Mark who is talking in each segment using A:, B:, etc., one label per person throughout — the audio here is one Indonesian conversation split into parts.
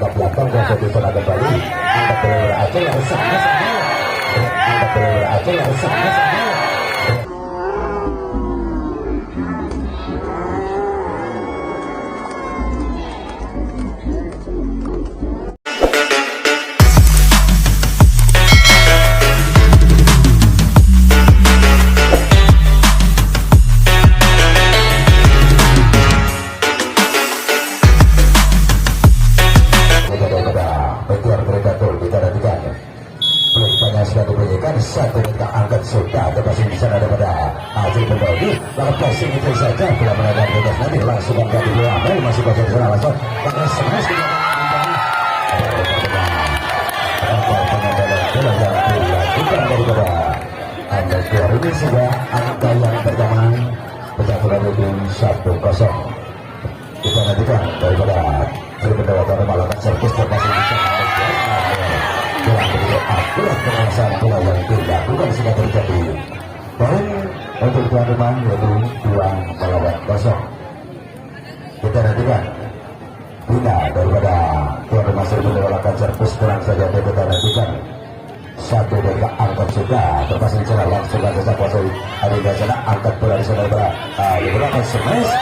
A: angkat belakang kuasa di sana kembali angkat bola berhasil harus sama angkat bola berhasil harus sama. Satu minta angkat sudah terpasang di sana daripada Haji Pendodi lalu passing itu saja bila menaikkan bebas nanti langsung ke dua Amel masih pasang di sana langsung karena smash dilakukan daripada Amel keluar ini sudah angka yang pertama pecah bola di 1-0 kita nantikan daripada Haji Pendodi karena melakukan servis terpasang di sana kurang begitu akurat pengawasan bola yang dilakukan sudah terjadi. Poin untuk tuan rumah yaitu 2-0. Kita nantikan Bina daripada tuan rumah Serbu melakukan servis kurang saja kita nantikan satu dari angkat sudah terpasang di sana langsung ke desa kuasai ada di sana angkat bola di sana beberapa smash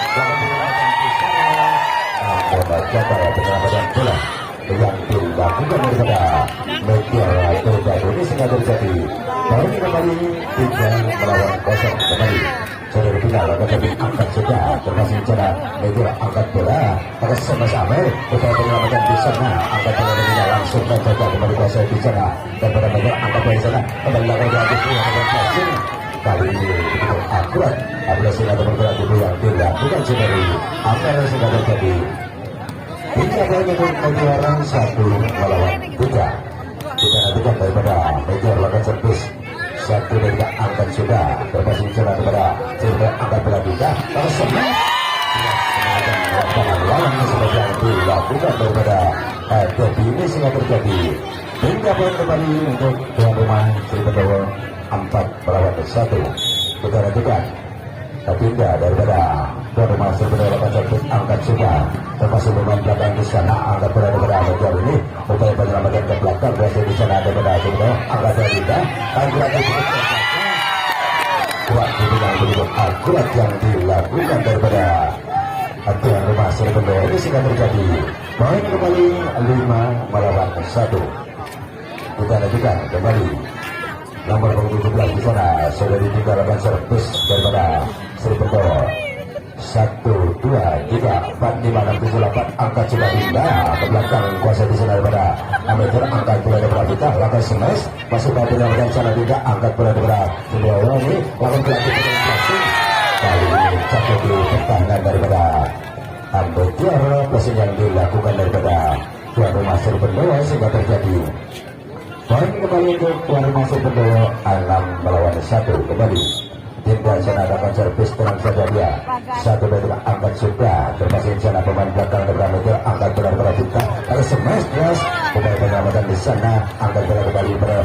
A: bola jatuh penyelamatan bola yang dilakukan daripada media terjadi ini sehingga terjadi poin kembali 3-0 kembali saudara final akan jadi angkat sudah termasuk cara media angkat bola pada sama-sama upaya penyelamatan di sana angkat bola media langsung menjaga kembali kuasa di sana dan pada media angkat bola di sana kembali lakukan dengan passing kali ini begitu akurat apabila sudah bergerak itu yang dilakukan dari apa yang sudah terjadi. Hingga poin untuk Meteor 1-3. Kita nantikan daripada Meteor lakukan servis satu dari angkat sudah berpasang cerah kepada cerita angkat bola kita terus semua semacam lapangan lawan seperti yang dilakukan daripada Debbie ini sehingga terjadi. Hingga poin kembali untuk tuan rumah Cerita 4-1. Kita nantikan Pindah daripada tuan rumah Cerita servis angkat sudah termasuk pemain belakang di sana angkat bola daripada Meteor ini upaya penyelamatan ke belakang berhasil di sana daripada Cerita angkat bola kita angkat kuat yang begitu akurat yang dilakukan daripada tuan rumah Cerita ini sehingga terjadi poin kembali 5-1. Kita lanjutkan kembali nomor 17 di sana sudah ditinggalkan servis daripada Cerita 1, 2, 3, 4, 5, 6, 7, 8 angkat sudah pindah ke belakang kuasa di sana daripada Meteor angkat bola daripada kita lakukan smash masuk ke penyelamatan sana tidak angkat bola daripada Cerita ini lakukan pelatih passing kali ini capai di pertahanan daripada Meteor passing yang dilakukan daripada tuan rumah Cerita sehingga terjadi poin kembali untuk tuan rumah Cerita 6-1 kembali. Tidak sana ada servis terang saja dia satu dari angkat sudah terpasang sana pemain belakang daripada Meteor angkat bola daripada kita harus smash terus upaya penyelamatan di sana angkat bola kembali pada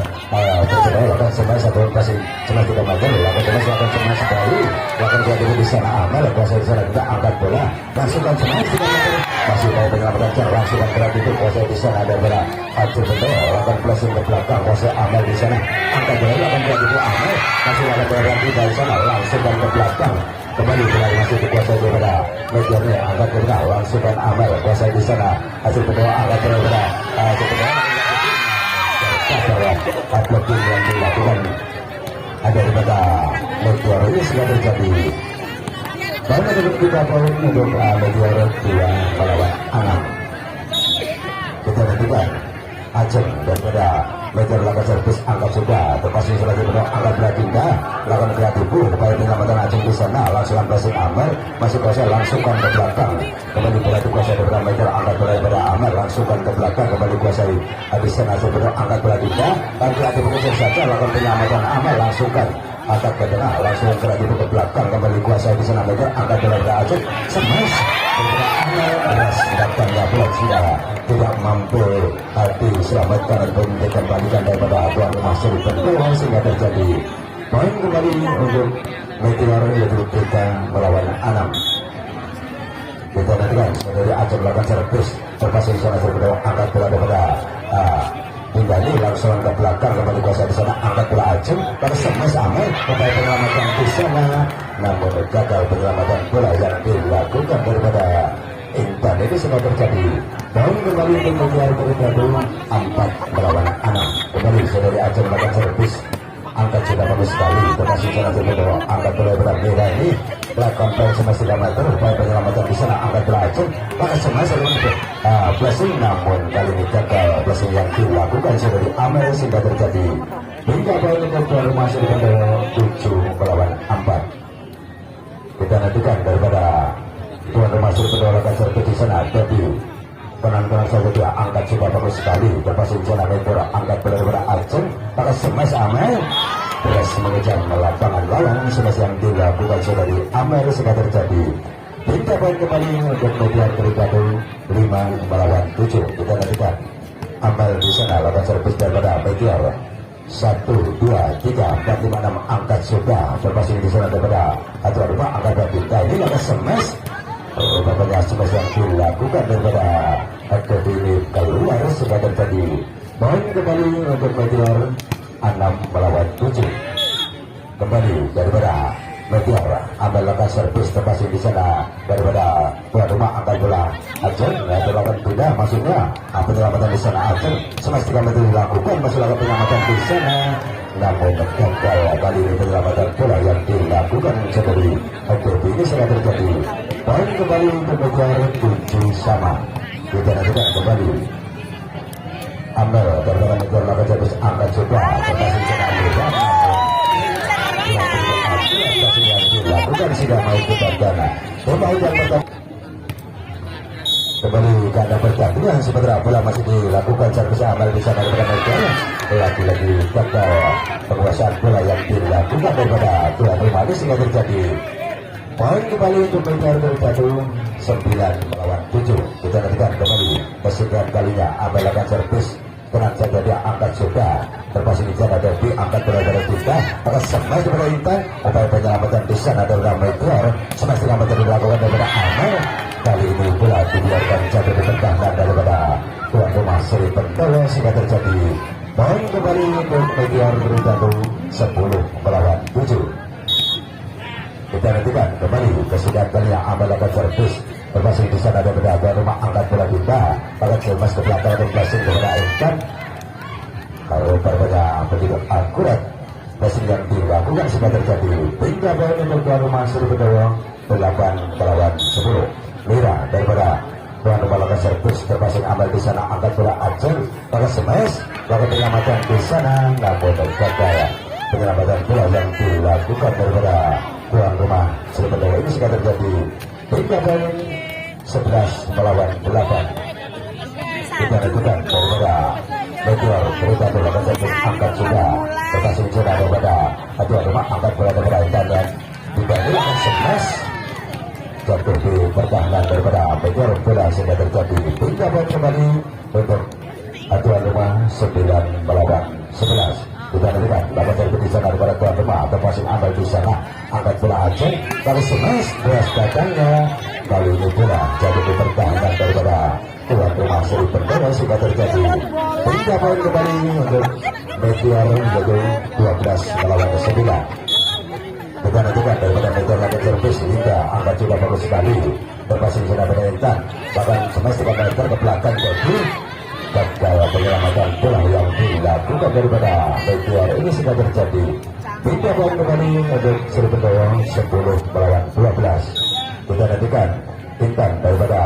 A: Cerita lakukan smash satu passing smash tidak maju lakukan smash lakukan smash kembali lakukan dia di sana Amel kuasa di sana kita angkat bola langsungkan smash tidak maju masih upaya penyelamatan cara langsungkan berat itu kuasa di sana daripada Cerita lakukan flashing ke belakang kuasa Amel di sana angkat bola lakukan berat itu Amel masih ada berat di sana langsungkan ke belakang kembali kembali masih dikuasai daripada Meteornya angkat ke belakang langsungkan Amel kuasai di sana hasil kedua angkat daripada Cerita blocking yang dilakukan ada daripada Meteor ini sudah terjadi banyak untuk kita poin untuk Meteor 2-6 kita nantikan Aceh daripada Meteor lakukan servis angkat sudah terpasang selanjutnya angkat bola pindah lakukan kreatif upaya penyelamatan Aceh di sana langsungkan passing Amel masuk kuasa langsungkan ke belakang kembali bola dikuasai daripada Meteor angkat bola daripada Amel langsungkan ke belakang kembali kuasai habis sana sebenarnya angkat bola pindah dan kreatif mengejar saja lakukan penyelamatan Amel langsungkan angkat ke tengah langsung kreatif ke belakang kembali kuasai di sana Meteor angkat bola daripada Aceh smash datangnya blok sudah tidak mampu diselamatkan dan dikembalikan daripada tuan rumah Cerita sehingga terjadi poin kembali untuk Meteor yaitu kita melawan 6. Kita nantikan dari Aceh melakukan servis terpasang di sana Serpendoro angkat bola daripada Bindani langsung ke belakang kembali kuasa di sana angkat bola Ajeng pada semes Amel upaya penyelamatan di sana namun gagal penyelamatan bola yang dilakukan daripada Intan. Ini semua terjadi dan kembali untuk mengejar bergabung 4 melawan 6 kembali saudari Ajeng melakukan servis angkat sudah bagus sekali terpasang sana Serpendoro angkat bola daripada Bindani belakang poin semes 3 meter upaya penyelamatan di sana angkat bola Ajeng pada semes blessing namun kali ini gagal blessing yang dilakukan sudah di Amel sehingga terjadi hingga poin untuk tuan rumah Serpendoro 7 melawan 4. Kita nantikan daripada tuan rumah Serpendoro akan servis di sana tapi penonton saja dia angkat sudah bagus sekali terpasang sana Menpora angkat bola daripada Ajeng pada semes Amel terus mengejar lapangan lawan semes yang dilakukan sudah di Amel sehingga terjadi hingga poin kembali untuk median bergabung 5 melawan 7. Kita nantikan Amel di sana lakukan servis daripada Mediar 1, 2, 3, 4, 5, 6 angkat sudah terpasang di sana daripada tuan rumah angkat berpindah ini lakukan semes bapaknya semes yang dilakukan daripada aktivitas ini keluar sudah terjadi poin kembali untuk Mediar 6 melawan 7 kembali daripada Mediar Amel lakukan servis terpasang di sana daripada tuan rumah angkat bola Ajeng lakukan pindah maksudnya penyelamatan di sana Ajeng semes 3 meter dilakukan masih lakukan penyelamatan di sana namun gagal kali ini penyelamatan bola yang dilakukan seperti aktivitas ini sudah terjadi poin kembali untuk Mediar 7 sama. Kita nantikan kembali Amel daripada Mediar lakukan servis angkat sudah terpasang di sana dilakukan sudah mau kita dana pemain yang pertama kembali karena pertandingan sementara bola masih dilakukan servis Amel di sana daripada Mediar lagi-lagi gagal penguasaan bola yang dilakukan daripada tuan rumah ini sehingga terjadi poin kembali untuk Mediar bergabung 9 melawan 7. Kita nantikan kembali kesekian kalinya Amel akan servis tenang saja dia angkat sudah terpasang di sana Devi angkat bola dari Tinta akan semes daripada Intan upaya penyelamatan di sana daripada Mediar semes 3 meter dilakukan daripada Amel kali ini bola dibiarkan jatuh di pertahanan daripada tuan rumah Serpendoro sehingga terjadi poin kembali untuk Mediar bergabung 10 melawan 7. Kita nantikan kembali kesudahan kalinya Amel akan servis terpasang di sana daripada tuan rumah angkat bola Tinta akan semes ke belakang dan blessing kepada Intan kalau berbeda begitu akurat blessing yang dilakukan sudah terjadi hingga poin untuk tuan rumah Serpendoro 8 melawan 10. Lira daripada tuan rumah lakukan servis terpasang Amel di sana angkat bola Ajeng pada semes lakukan penyelamatan di sana namun gagal penyelamatan bola yang dilakukan daripada tuan rumah Serpendoro ini sudah terjadi hingga poin 11 melawan 8. Kita nantikan daripada Mediar bergabung lakukan servis angkat sudah terpasang sudah daripada tuan rumah angkat bola daripada Intan dan tidak dilakukan semes jatuh di pertahanan daripada Mediar bola sehingga terjadi hingga poin kembali untuk tuan rumah 9 melawan 11. Kita nantikan lakukan servis di sana daripada tuan rumah terpasang Amel di sana angkat bola Ajeng kali semes beras datangnya kali ini bola jatuh di pertahanan daripada tuan rumah Serpendoro sehingga terjadi hingga poin kembali untuk Mediar menjadi 12 melawan 9. Kita nantikan daripada Mediar lakukan servis hingga angkat juga bagus sekali terpasang sudah pada Intan bahkan semes 3 meter ke belakang jadi gagal penyelamatan bola yang dilakukan daripada Mediar ini sudah terjadi hingga poin kembali untuk Serpendoro 10 melawan 12. Kita nantikan Intan daripada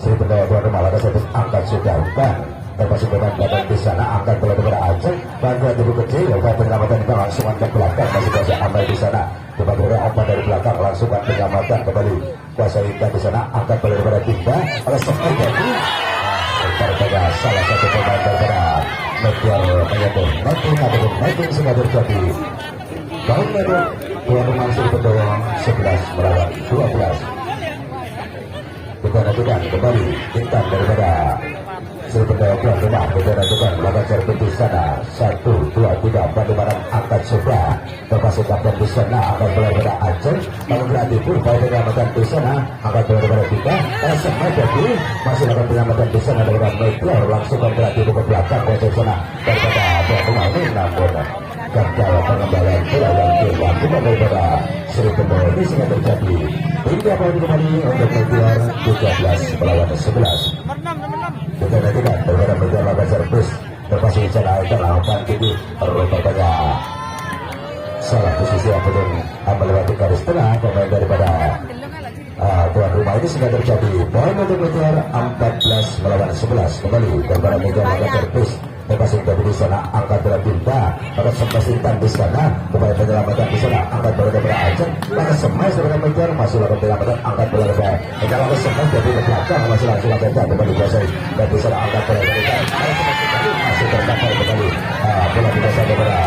A: Serpendoro tuan rumah lakukan servis angkat sudah Intan terpasang dengan belakang di sana angkat bola daripada Ajeng bantuan tubuh kecil upaya penyelamatan Intan langsung ke belakang masih kuasa Amel di sana coba boleh apa dari belakang langsung penyelamatan kembali kuasa Intan di sana angkat bola daripada Tinta oleh semen jadi daripada salah satu pemain daripada Mediar menyebut netting sudah terjadi poin untuk tuan rumah Serpendoro 11 melawan 12. Kita nantikan kembali Intan daripada Serpendaya tuan rumah kita lakukan belajar di sana 1, 2, 3 Bandemaran angkat sudah terpasang kapten di sana akan berbeda Aceh lalu berarti pun pada penyelamatan di sana akan berbeda kita SMA jadi masih akan penyelamatan di sana dengan Meteor langsung berarti ke belakang posisi sana daripada tuan rumah ini namun gagal pengembalian bola yang dilakukan daripada Serpendaya ini sehingga terjadi hingga poin kembali untuk Meteor 13 melawan 11. Kita nantikan berbeda Meteor lakukan servis terpasang di sana akan lakukan tinggi rupanya salah posisi yang belum melewati garis tengah pemain daripada tuan rumah ini sehingga terjadi poin untuk Meteor 14 melawan 11 kembali daripada Meteor lakukan servis terpasang di sana angkat bola pindah pada sempat intan di sana kembali penyelamatan di sana angkat bola daripada Aceh maka semai daripada Meteor masih lakukan penyelamatan angkat bola daripada Meteor lakukan semai dari ke belakang masih langsung akan kembali kuasai dan di sana angkat bola daripada masih tercapai kembali bola dikuasai daripada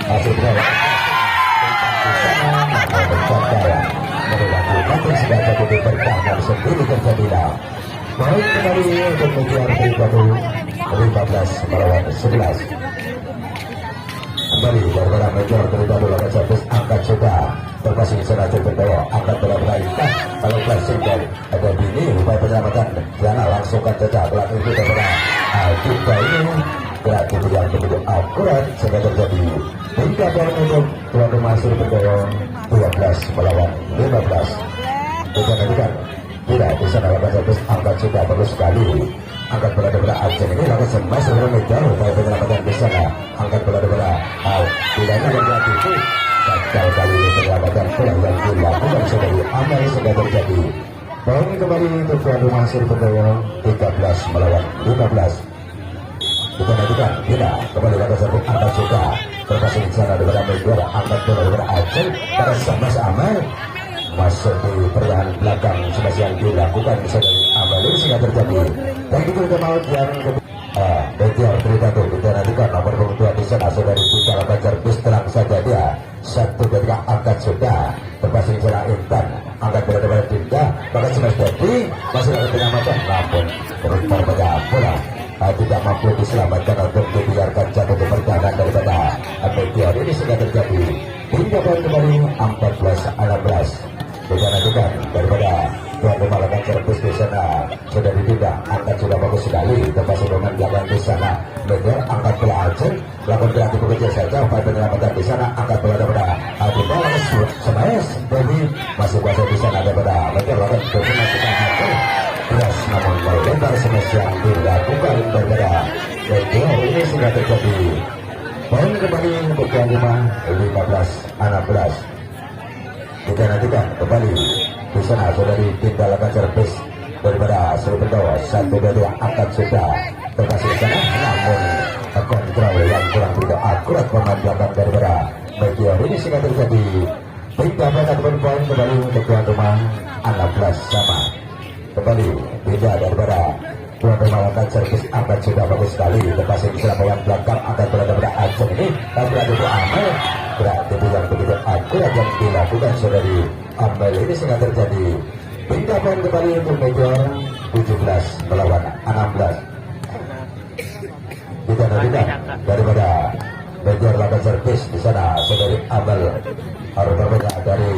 A: hasil bola mencapai sudah jadi pertahanan sendiri terjadilah poin kembali untuk Meteor Tribatu 15 melawan 11 kembali daripada Meteor Tribatu lakukan servis angkat sudah terpasang sana Serpendaya angkat bola beraikat kalau klasik dan ada bini upaya penyelamatan Diana langsungkan jejak belakang itu daripada Alpika ini berarti yang begitu akurat sehingga terjadi hingga poin untuk tuan rumah Serpendaya 12 melawan 15 kita nantikan tidak bisa lakukan servis angkat sudah bagus sekali angkat bola daripada Aceh ini lakukan semua sebelum Meteor upaya penyelamatan di sana angkat bola daripada pilihannya yang berarti itu gagal kali ini penyelamatan bola yang dilakukan sebagai amal sudah terjadi poin kembali untuk tuan rumah Serpendaya 13 melawan 15 kita nantikan tidak kembali lakukan servis angkat sudah terpasang di sana daripada Meteor angkat bola daripada Aceh pada sama-sama masuk di pertahanan belakang seperti yang dilakukan sebagai amal ini sehingga terjadi dan itu kita mau yang Meteor Tribatu kita nantikan nomor pengetahuan di sana saudari kita lakukan servis terang saja dia satu ketika angkat sudah terpasang sana Intan angkat bola daripada Dinda maka semester jadi masih ada penyelamatan namun berubah pada bola tidak mampu diselamatkan atau dibiarkan jatuh di pertahanan daripada Meteor ini sehingga terjadi hingga poin kembali 14-16 kita nantikan daripada tuan rumah lakukan servis di sana sudah ditindak angkat sudah bagus sekali terpasang dengan belakang di sana Meteor angkat bola Aceh lakukan kreatif bekerja saja upaya penyelamatan di sana angkat bola daripada Adinda lakukan semayas jadi masih kuasa di sana daripada Meteor lakukan bersenang kita ngatur beras namun lebar semes yang dilakukan daripada Meteor ini sudah terjadi poin kembali untuk tuan rumah 15-16 kita nantikan kembali di sana saudari tinggal lakukan servis daripada Serpendaya 1-2 angkat sudah terkasih di sana namun kontrol yang kurang begitu akurat pemain belakang daripada Meteor ini sehingga terjadi hingga poin kembali untuk tuan rumah 16 sama kembali tidak daripada tuan rumah lakukan servis angkat sudah bagus sekali terkasih di sana pemain belakang angkat bola daripada Aceh ini tapi ada itu amal berarti yang begitu akurat yang dilakukan saudari amal ini sehingga terjadi hingga poin kembali untuk Meteor 17 melawan 16 kita nantikan daripada Meteor lakukan servis di sana saudari amal harus berbeda dari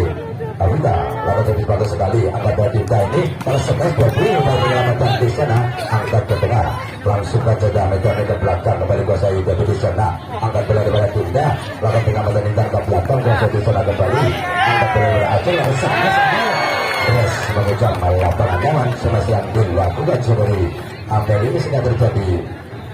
A: Awita lakukan servis bagus sekali angkat bola Dinda ini kalau sekas berdiri upaya penyelamatan di sana angkat ke tengah langsung saja Meteor ke belakang kembali kuasai dari di sana angkat bola daripada Dinda lakukan penyelamatan Dinda ke belakang kuasai di sana kembali angkat bola daripada Aceh lalu sama-sama terus mengucap lapangan nyaman semasa yang dilakukan seperti ambil ini sehingga terjadi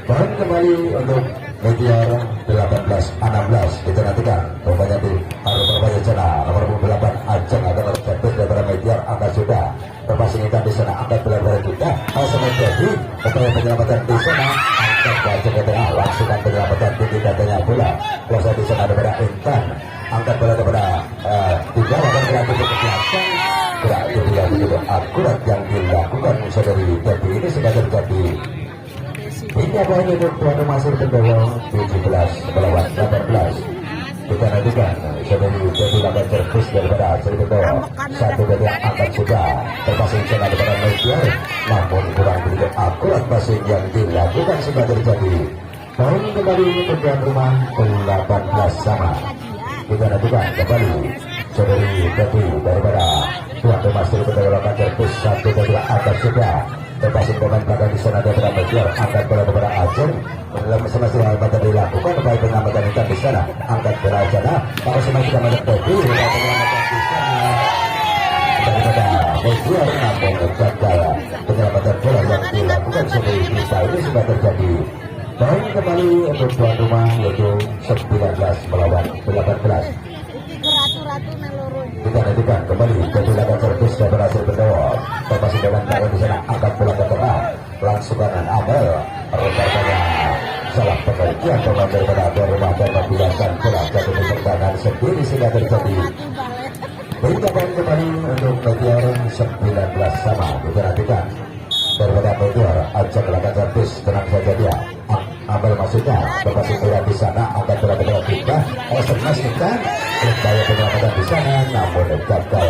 A: poin kembali untuk Meteor 18-16 kita nantikan rupanya di Arus sana nomor 8 Aceh akan terjatuh daripada Meteor angkat sudah terpasang di sana angkat bola daripada kita sama jadi upaya penyelamatan di sana angkat Aceh ke tengah langsungkan penyelamatan tinggi katanya bola kuasa di sana daripada Intan angkat bola daripada tiga lakukan kreatif ke belakang berarti tidak begitu akurat yang dilakukan saudari jadi ini sudah terjadi hingga poin untuk tuan rumah Serpendaya 17 melawan 18 kita nantikan saudari jadi lakukan servis daripada Cerito. Satu dari angkat sudah terpasang sana daripada Melchior, namun kurang begitu akurat passing yang dilakukan sudah terjadi. Poin kembali untuk tuan rumah 18 sama. Kita nantikan kembali saudari Devi daripada tuan rumah Cerito lakukan servis satu dari angkat sudah terpasang pemain belakang di sana daripada Melchior, angkat bola daripada Aceh. Masing-masing hal mata dilakukan upaya penyelamatan ikan di sana, angkat bola sana, maka masing-masing hal mata upaya penyelamatan di sana daripada Melchior, namun gagal penyelamatan bola yang dilakukan sebagai kita ini sudah terjadi. Poin kembali untuk tuan rumah yaitu 19 melawan 18. Kita nantikan kembali kebilakan servis dan berhasil berdawat terpasang dengan tangan di sana, angkat bola ke tengah langsung kanan Amel, rupanya salah pengertian pemain daripada tuan rumah dan membiarkan bola jatuh di pertahanan sendiri sehingga terjadi. Kita kembali untuk Melchior 19 sama. Kita nantikan daripada Melchior ajak melakukan servis, tenang saja dia. Amel maksudnya berpasang bola di sana, angkat bola ke tengah kita, SMS ikan upaya penyelamatan di sana, namun gagal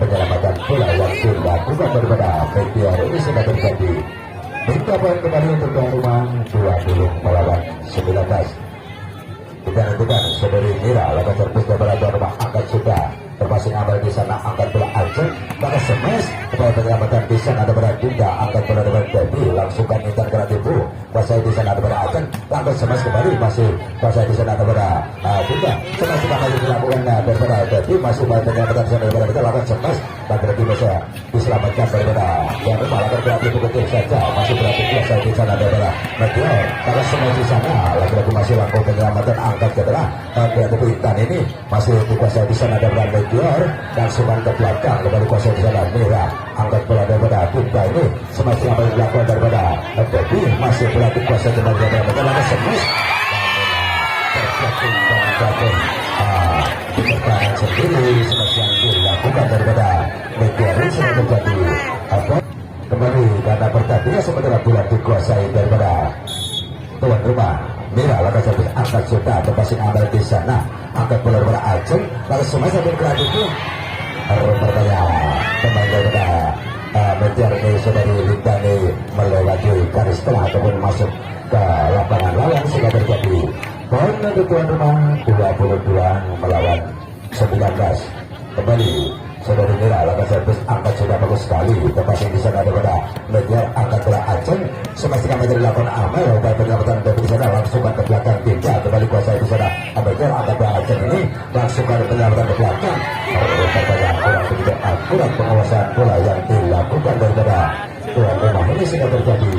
A: penyelamatan bola yang dilakukan daripada Melchior ini sudah terjadi. Minta poin kembali untuk tuan rumah 20 melawan 19. Kita nantikan saudari Mira lakukan servis daripada tuan rumah, angkat sudah terpasang Amel di sana, angkat bola Aceh, maka semes upaya penyelamatan di sana daripada Dinda, angkat bola daripada Devi, langsungkan Intan kena tipu, kuasai di sana daripada Aceh, langsung semes kembali masih kuasai di sana daripada Dinda, semes kembali dilakukan daripada Devi, masih upaya penyelamatan di sana daripada Dinda, lakukan semes dan berarti bisa diselamatkan daripada yang rumah, lakukan berarti betul saja masih berarti kuasai di sana daripada Melchior, maka semes di sana lagi-lagi masih lakukan penyelamatan, angkat ke tengah berarti Intan ini masih dikuasai di sana daripada Melchior, langsungan ke belakang kembali kuasai di sana Mira, angkat bola daripada Dinda ini semakin apa yang dilakukan daripada Devi, masih berarti kuasai kembali daripada Melchior, maka semes terjatuh dan jatuh di pertahanan sendiri semakin yang dilakukan daripada Melchior ini sudah terjadi kembali karena pertandingan sementara bola dikuasai daripada tuan rumah Mira, lakukan servis, angkat sudah terpasang Amel di sana, angkat bola daripada Aceh, lalu semua sambil kerat itu rupanya pemain daripada Melchior ini sudah dilintani melewati garis tengah ataupun masuk ke lapangan lawan sehingga terjadi poin untuk tuan rumah 22 melawan 19. Kembali saudari Mira lakukan servis, angkat sudah bagus sekali terpasang di sana daripada Melchior, angkat bola Aceh, semakin menjadi lakukan Amel, upaya penyelamatan dari di sana langsungkan ke belakang Dinda, kembali kuasai di sana Melchior, angkat bola Aceh ini langsungkan penyelamatan ke belakang, rupanya kurang begitu akurat pengawasan bola yang dilakukan daripada tuan rumah ini sudah terjadi.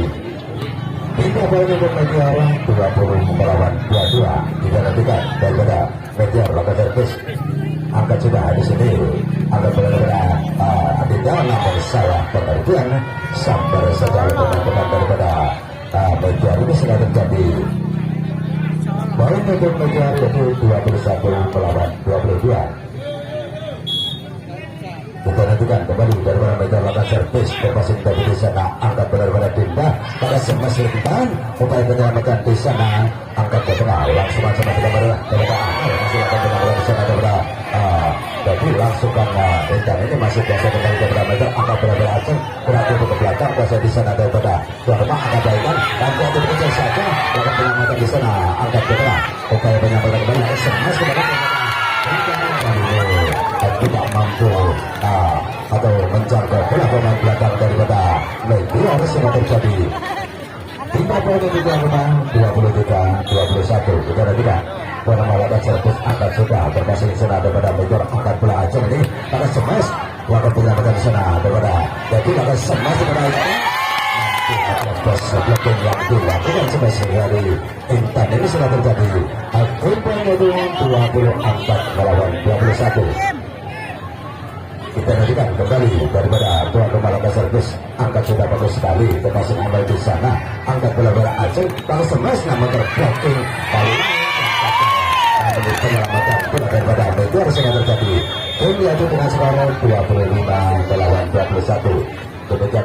A: Hingga poin untuk Melchior 20 melawan 22. Kita nantikan daripada Melchior lakukan servis, angkat sudah di sini, angkat bola daripada Adinda, namun salah pengertian sampai saja teman-teman daripada Melchior ini sudah terjadi. Poin untuk Melchior yaitu 21 melawan 22. Kita nantikan kembali daripada Melchior lakukan servis, terpasang dari di sana, angkat bola daripada Dinda, pada semakin upaya penyelamatan di sana, angkat ke tengah, langsung sama daripada Amel, masih lakukan penyelamatan di sana daripada Devi, langsungkan Intan ini masih biasa kembali daripada Melchior, angkat bola daripada Aceh, berarti ke belakang, kuasa di sana daripada tuan rumah, angkat Intan, dan berarti bekerja saja, lakukan penyelamatan di sana, angkat ke tengah, upaya penyelamatan kembali, semas kembali tidak mampu atau menjangkau bola pemain belakang daripada Melchior sudah terjadi. 5 poin untuk tuan rumah 23-21. Kita tidak bola melakukan servis, angkat sudah terpasang di sana daripada Melchior, angkat bola Aceh ini pada semes, lakukan penyelamatan di sana daripada jadi lakukan semes daripada belakang yang dilakukan semes dari Intan ini sudah terjadi. Poin itu 24 melawan 21. Kita nantikan kembali daripada tuan rumah lakukan servis, angkat sudah bagus sekali terpasang Amel di sana, angkat bola Aceh, lalu semes namun terblocking kali ini penyelamatan bola daripada Melchior sudah terjadi. Game diadu dengan skor 25 melawan 21. Demikian